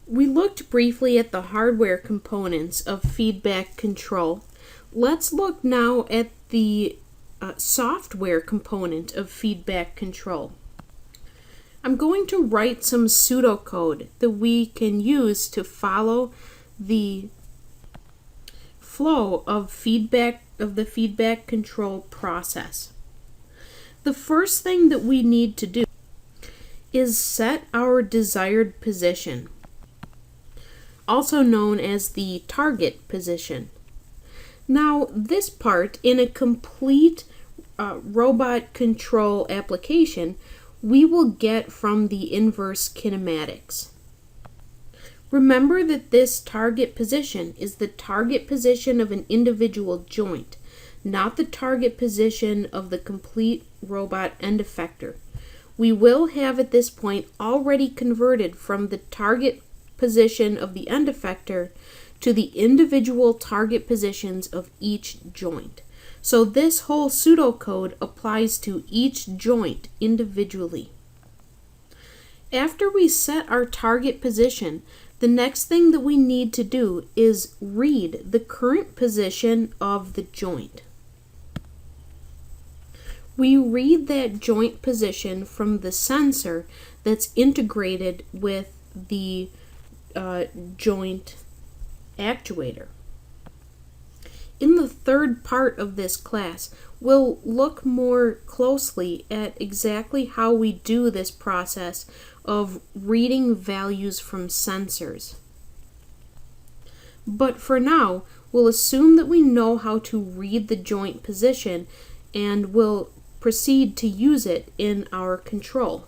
We looked briefly at the hardware components of feedback control. Let's look now at the software component of feedback control. I'm going to write some pseudocode that we can use to follow the flow of the feedback control process. The first thing that we need to do is set our desired position, also known as the target position. Now, this part in a complete robot control application we will get from the inverse kinematics. Remember that this target position is the target position of an individual joint, not the target position of the complete robot end effector. We will have at this point already converted from the target position of the end effector to the individual target positions of each joint. So this whole pseudocode applies to each joint individually. After we set our target position, the next thing that we need to do is read the current position of the joint. We read that joint position from the sensor that's integrated with the joint actuator. In the third part of this class, we'll look more closely at exactly how we do this process of reading values from sensors. But for now, we'll assume that we know how to read the joint position and we'll proceed to use it in our control.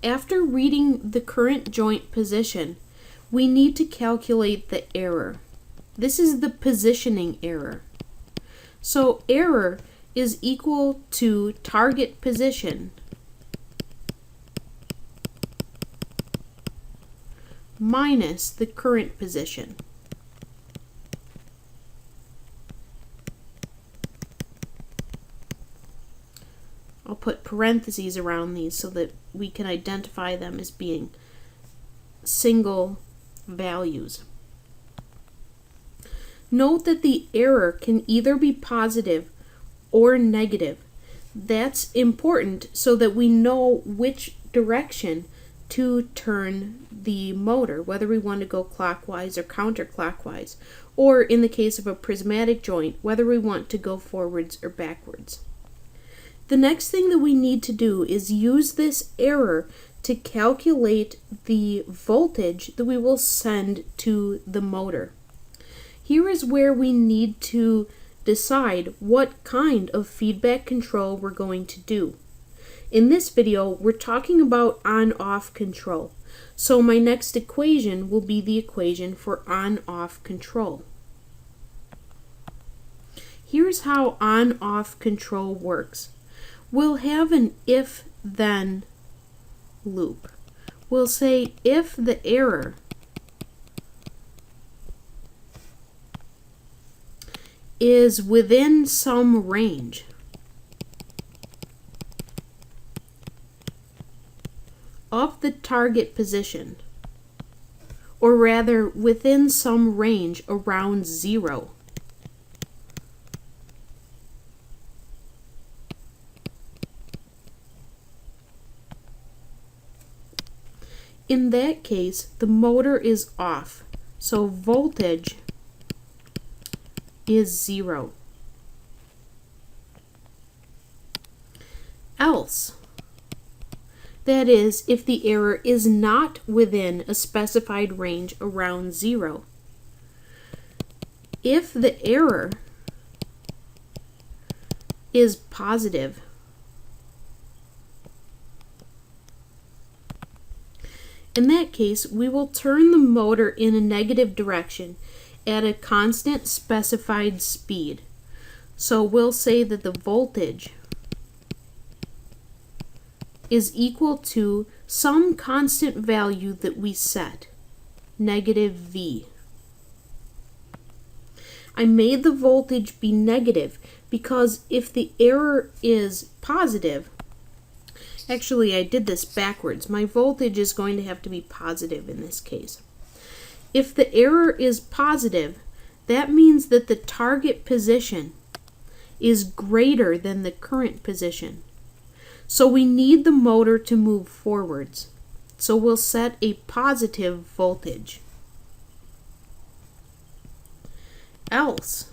After reading the current joint position, we need to calculate the error. This is the positioning error. So error is equal to target position minus the current position. I'll put parentheses around these so that we can identify them as being single values. Note that the error can either be positive or negative. That's important so that we know which direction to turn the motor, whether we want to go clockwise or counterclockwise, or in the case of a prismatic joint, whether we want to go forwards or backwards. The next thing that we need to do is use this error to calculate the voltage that we will send to the motor. Here is where we need to decide what kind of feedback control we're going to do. In this video, we're talking about on-off control. So my next equation will be the equation for on-off control. Here's how on-off control works. We'll have an if-then loop. We'll say if the error is within some range, of the target position, or rather within some range around 0, in that case, the motor is off, so voltage is 0. Else, that is, if the error is not within a specified range around 0. If the error is positive, in that case, we will turn the motor in a negative direction at a constant specified speed. So we'll say that the voltage is equal to some constant value that we set, negative V. I made the voltage be negative because if the error is positive, Actually, I did this backwards. My voltage is going to have to be positive in this case. If the error is positive, that means that the target position is greater than the current position. So we need the motor to move forwards. So we'll set a positive voltage. Else,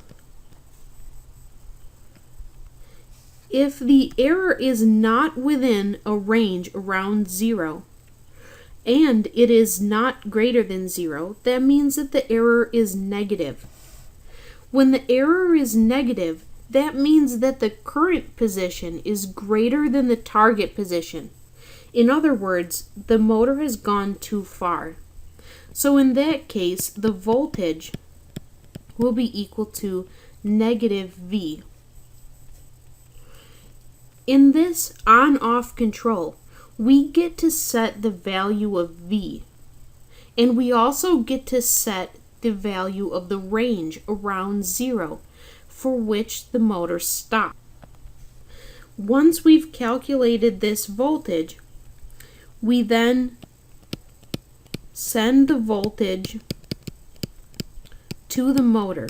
if the error is not within a range around 0, and it is not greater than 0, that means that the error is negative. When the error is negative, that means that the current position is greater than the target position. In other words, the motor has gone too far. So in that case, the voltage will be equal to negative V. In this on-off control, we get to set the value of V, and we also get to set the value of the range around 0 for which the motor stops. Once we've calculated this voltage, we then send the voltage to the motor.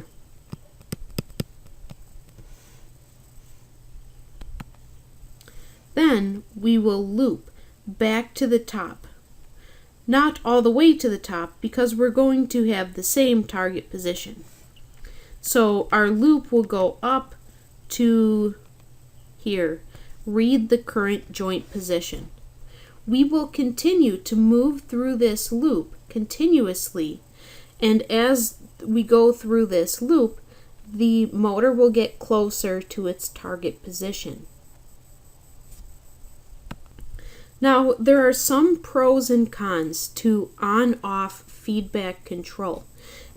Then we will loop back to the top. Not all the way to the top, because we're going to have the same target position. So our loop will go up to here. Read the current joint position. We will continue to move through this loop continuously, and as we go through this loop, the motor will get closer to its target position. Now, there are some pros and cons to on-off feedback control.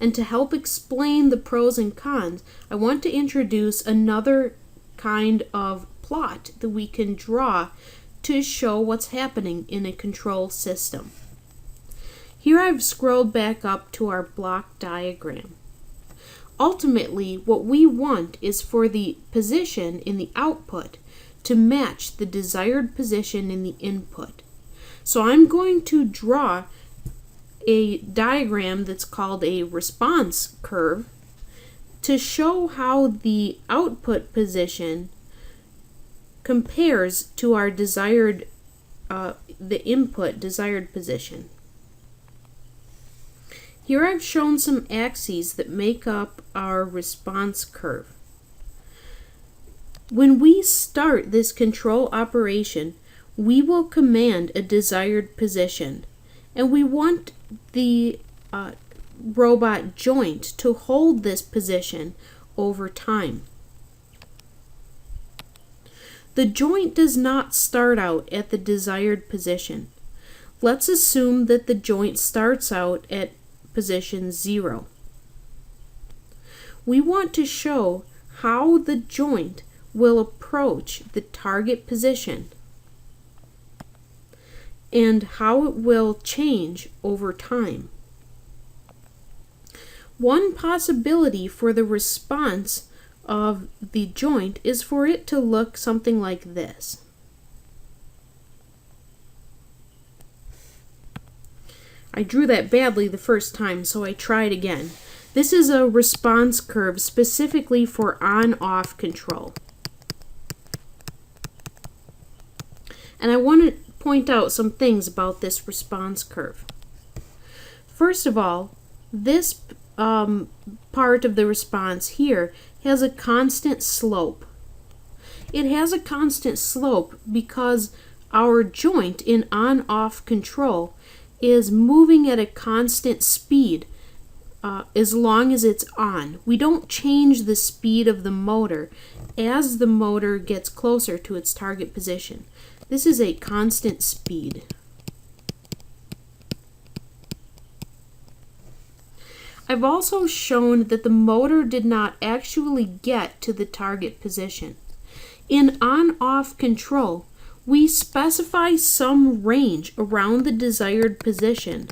And to help explain the pros and cons, I want to introduce another kind of plot that we can draw to show what's happening in a control system. Here I've scrolled back up to our block diagram. Ultimately, what we want is for the position in the output to match the desired position in the input. So I'm going to draw a diagram that's called a response curve to show how the output position compares to our desired, the input desired position. Here I've shown some axes that make up our response curve. When we start this control operation, we will command a desired position, and we want the robot joint to hold this position over time. The joint does not start out at the desired position. Let's assume that the joint starts out at position 0. We want to show how the joint will approach the target position and how it will change over time. One possibility for the response of the joint is for it to look something like this. I drew that badly the first time, so I tried again. This is a response curve specifically for on-off control. And I want to point out some things about this response curve. First of all, this part of the response here has a constant slope. It has a constant slope because our joint in on-off control is moving at a constant speed as long as it's on. We don't change the speed of the motor as the motor gets closer to its target position. This is a constant speed. I've also shown that the motor did not actually get to the target position. In on-off control, we specify some range around the desired position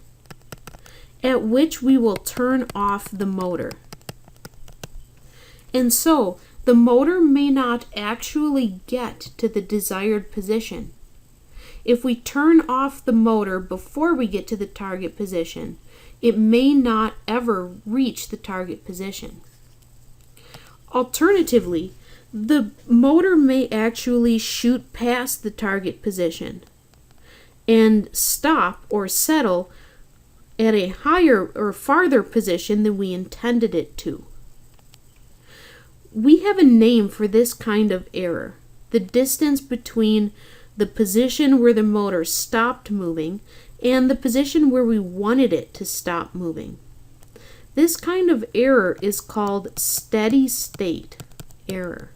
at which we will turn off the motor. And so, the motor may not actually get to the desired position. If we turn off the motor before we get to the target position, it may not ever reach the target position. Alternatively, the motor may actually shoot past the target position and stop or settle at a higher or farther position than we intended it to. We have a name for this kind of error: the distance between the position where the motor stopped moving and the position where we wanted it to stop moving. This kind of error is called steady state error.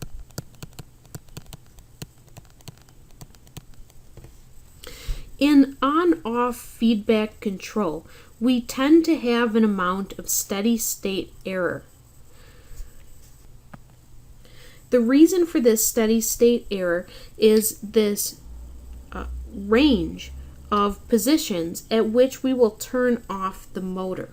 In on-off feedback control, we tend to have an amount of steady state error. The reason for this steady state error is this range of positions at which we will turn off the motor.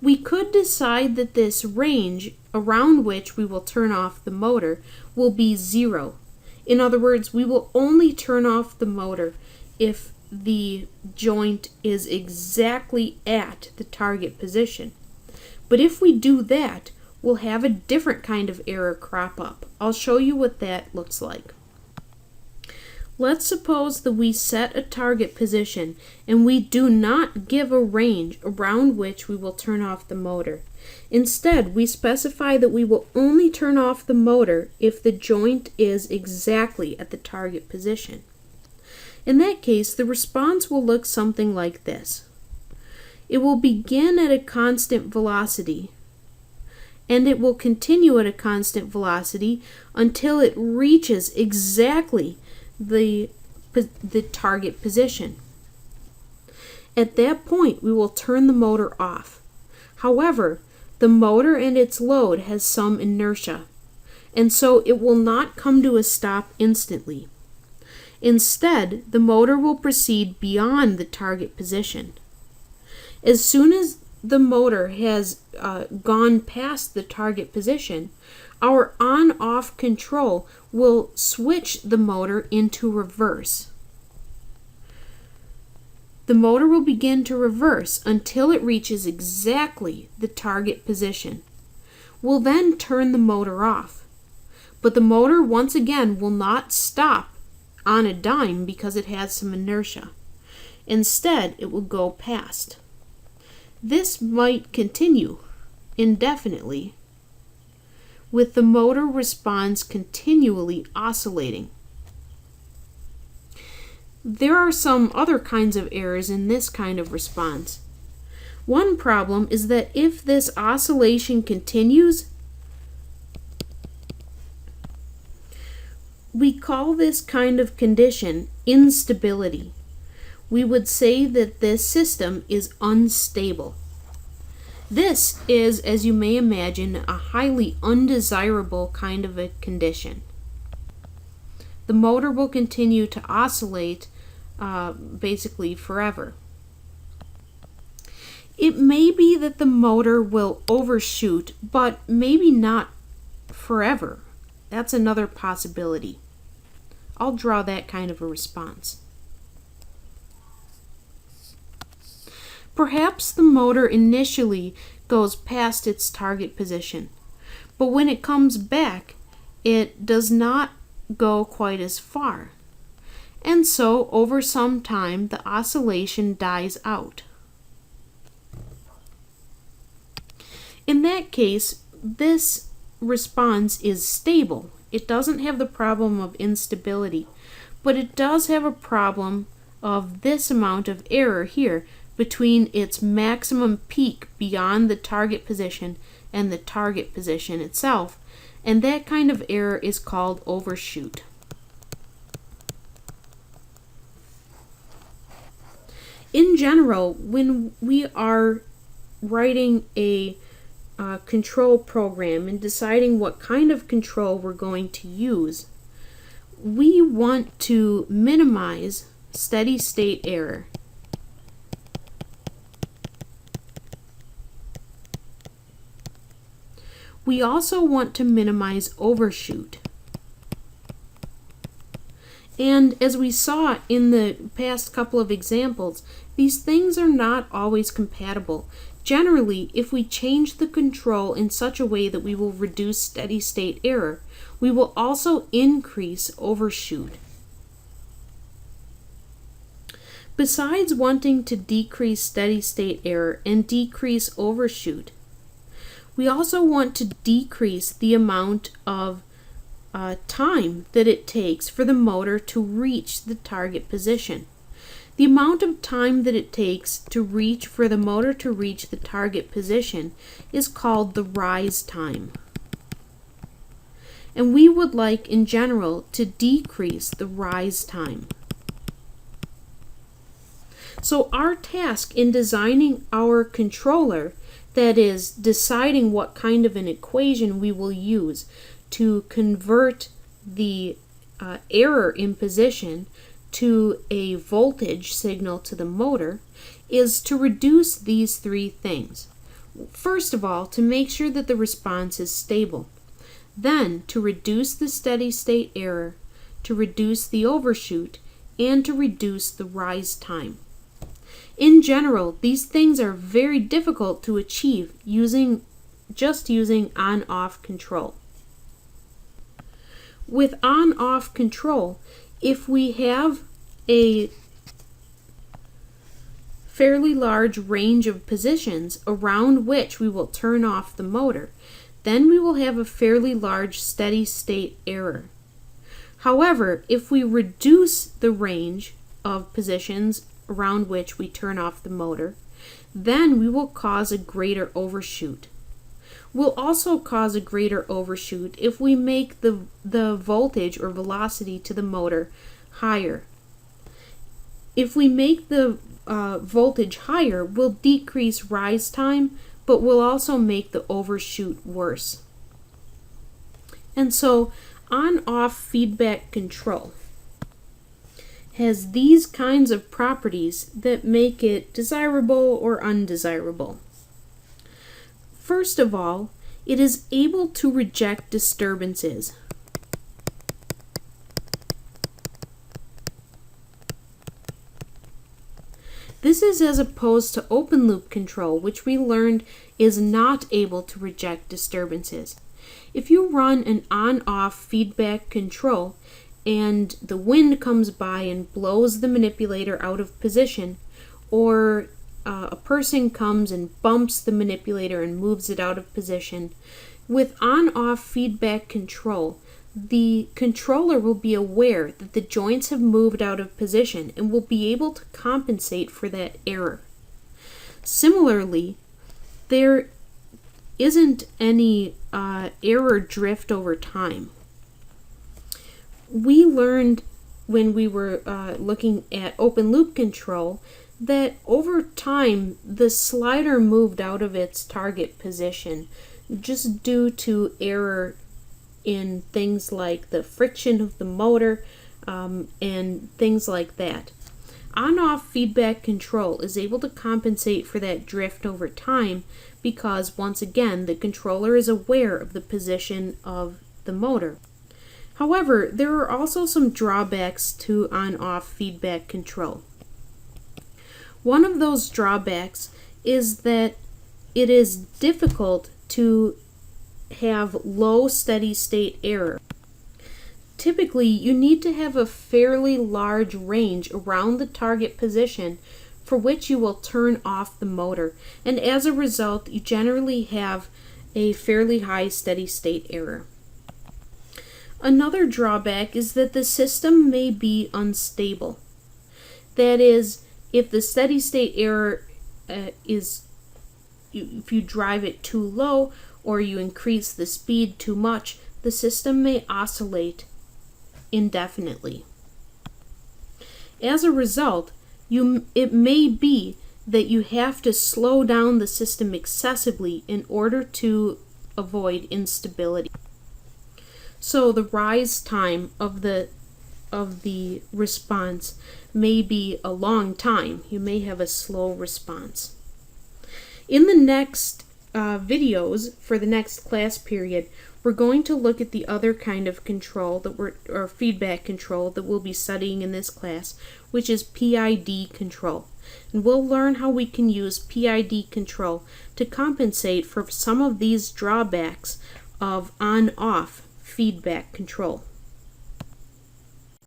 We could decide that this range around which we will turn off the motor will be 0. In other words, we will only turn off the motor if the joint is exactly at the target position. But if we do that, we'll have a different kind of error crop up. I'll show you what that looks like. Let's suppose that we set a target position and we do not give a range around which we will turn off the motor. Instead, we specify that we will only turn off the motor if the joint is exactly at the target position. In that case, the response will look something like this. It will begin at a constant velocity, and it will continue at a constant velocity until it reaches exactly the target position. At that point, we will turn the motor off. However, the motor and its load has some inertia, and so it will not come to a stop instantly. Instead, the motor will proceed beyond the target position. As soon as the motor has gone past the target position, our on-off control will switch the motor into reverse. The motor will begin to reverse until it reaches exactly the target position. We'll then turn the motor off, but the motor once again will not stop on a dime because it has some inertia. Instead, it will go past. This might continue indefinitely, with the motor response continually oscillating. There are some other kinds of errors in this kind of response. One problem is that if this oscillation continues, we call this kind of condition instability. We would say that this system is unstable. This is, as you may imagine, a highly undesirable kind of a condition. The motor will continue to oscillate basically forever. It may be that the motor will overshoot, but maybe not forever. That's another possibility. I'll draw that kind of a response. Perhaps the motor initially goes past its target position, but when it comes back, it does not go quite as far. And so, over some time, the oscillation dies out. In that case, this response is stable. It doesn't have the problem of instability, but it does have a problem of this amount of error here between its maximum peak beyond the target position and the target position itself, and that kind of error is called overshoot. In general, when we are writing a control program and deciding what kind of control we're going to use, we want to minimize steady state error. We also want to minimize overshoot. And as we saw in the past couple of examples, these things are not always compatible. Generally, if we change the control in such a way that we will reduce steady state error, we will also increase overshoot. Besides wanting to decrease steady state error and decrease overshoot, we also want to decrease the amount of time that it takes for the motor to reach the target position. The amount of time that it takes for the motor to reach the target position is called the rise time. And we would like, in general, to decrease the rise time. So our task in designing our controller, that is, deciding what kind of an equation we will use to convert the error in position to a voltage signal to the motor, is to reduce these three things. First of all, to make sure that the response is stable. Then, to reduce the steady state error, to reduce the overshoot, and to reduce the rise time. In general, these things are very difficult to achieve using on-off control. With on-off control, if we have a fairly large range of positions around which we will turn off the motor, then we will have a fairly large steady state error. However, if we reduce the range of positions around which we turn off the motor, then we will cause a greater overshoot. We'll also cause a greater overshoot if we make the voltage or velocity to the motor higher. If we make the voltage higher, we'll decrease rise time, but we'll also make the overshoot worse. And so on-off feedback control has these kinds of properties that make it desirable or undesirable. First of all, it is able to reject disturbances. This is as opposed to open loop control, which we learned is not able to reject disturbances. If you run an on-off feedback control and the wind comes by and blows the manipulator out of position, or a person comes and bumps the manipulator and moves it out of position, with on-off feedback control, the controller will be aware that the joints have moved out of position and will be able to compensate for that error. Similarly, there isn't any error drift over time. We learned when we were looking at open loop control that over time the slider moved out of its target position just due to error in things like the friction of the motor and things like that. On-off feedback control is able to compensate for that drift over time because, once again, the controller is aware of the position of the motor. However, there are also some drawbacks to on-off feedback control. One of those drawbacks is that it is difficult to have low steady state error. Typically, you need to have a fairly large range around the target position for which you will turn off the motor, and as a result, you generally have a fairly high steady state error. Another drawback is that the system may be unstable. That is, if the steady state error if you drive it too low or you increase the speed too much, the system may oscillate indefinitely. As a result, it may be that you have to slow down the system excessively in order to avoid instability. So the rise time of the response may be a long time. You may have a slow response. In the next videos for the next class period, we're going to look at the other kind of control or feedback control that we'll be studying in this class, which is PID control. And we'll learn how we can use PID control to compensate for some of these drawbacks of on-off feedback control.